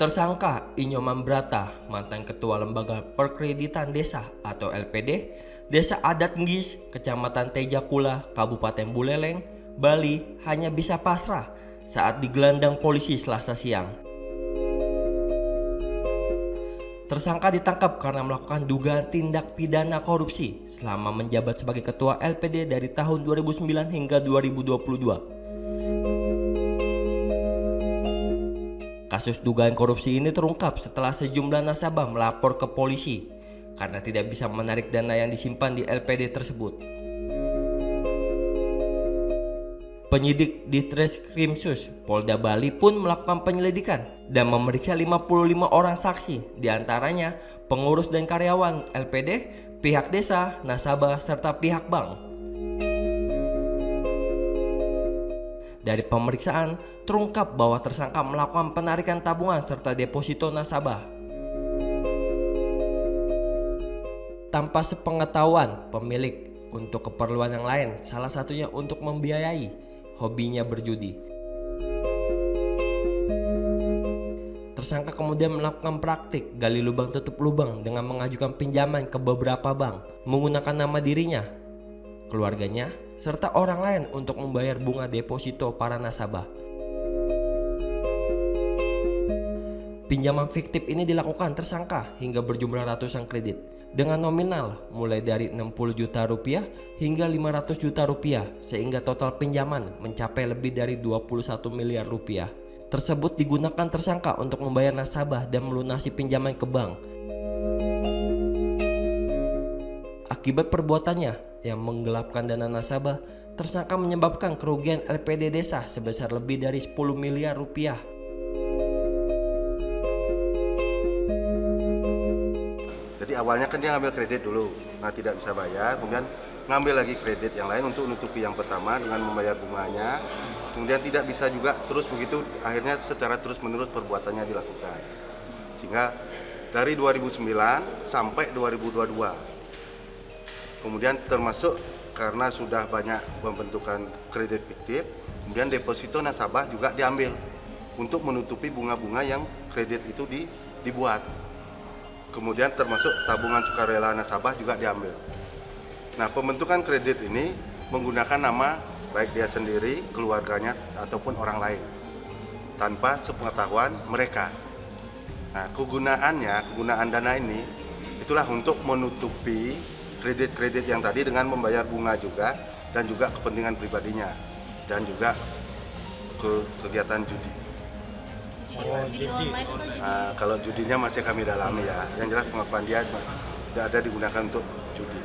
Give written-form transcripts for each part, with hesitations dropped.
Tersangka Inyoman Brata, mantan Ketua Lembaga Perkreditan Desa atau LPD, Desa Adat Nggis, Kecamatan Tejakula, Kabupaten Buleleng, Bali, hanya bisa pasrah saat digelandang polisi Selasa siang. Tersangka ditangkap karena melakukan dugaan tindak pidana korupsi selama menjabat sebagai Ketua LPD dari tahun 2009 hingga 2022. Kasus dugaan korupsi ini terungkap setelah sejumlah nasabah melapor ke polisi karena tidak bisa menarik dana yang disimpan di LPD tersebut. Penyidik di Treskrimsus Polda Bali pun melakukan penyelidikan dan memeriksa 55 orang saksi, diantaranya pengurus dan karyawan LPD, pihak desa, nasabah, serta pihak bank. Dari pemeriksaan, terungkap bahwa tersangka melakukan penarikan tabungan serta deposito nasabah tanpa sepengetahuan pemilik untuk keperluan yang lain, salah satunya untuk membiayai hobinya berjudi. Tersangka kemudian melakukan praktik gali lubang tutup lubang dengan mengajukan pinjaman ke beberapa bank menggunakan nama dirinya, keluarganya, serta orang lain untuk membayar bunga deposito para nasabah. Pinjaman fiktif ini dilakukan tersangka hingga berjumlah ratusan kredit dengan nominal mulai dari 60 juta rupiah hingga 500 juta rupiah, sehingga total pinjaman mencapai lebih dari 21 miliar rupiah. Tersebut digunakan tersangka untuk membayar nasabah dan melunasi pinjaman ke bank. Akibat perbuatannya yang menggelapkan dana nasabah, tersangka menyebabkan kerugian LPD desa sebesar lebih dari 10 miliar rupiah. Jadi awalnya kan dia ngambil kredit dulu, tidak bisa bayar, kemudian ngambil lagi kredit yang lain untuk menutupi yang pertama dengan membayar bunganya, kemudian tidak bisa juga terus begitu, akhirnya secara terus-menerus perbuatannya dilakukan. Sehingga dari 2009 sampai 2022. Kemudian termasuk karena sudah banyak pembentukan kredit fiktif, kemudian deposito nasabah juga diambil untuk menutupi bunga-bunga yang kredit itu dibuat. Kemudian termasuk tabungan sukarela nasabah juga diambil. Nah, pembentukan kredit ini menggunakan nama baik dia sendiri, keluarganya, ataupun orang lain tanpa sepengetahuan mereka. Nah, kegunaan dana ini itulah untuk menutupi kredit-kredit yang tadi dengan membayar bunga juga, dan juga kepentingan pribadinya, dan juga kegiatan judi. Kalau judinya masih kami dalami ya, yang jelas pengakuan dia tidak ada digunakan untuk judi.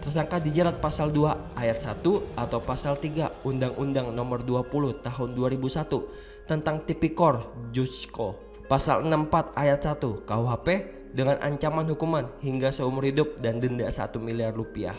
Tersangka dijerat pasal 2 ayat 1 atau pasal 3 Undang-Undang Nomor 20 Tahun 2001 tentang Tipikor Jusko, pasal 64 ayat 1 KUHP dengan ancaman hukuman hingga seumur hidup dan denda 1 miliar rupiah.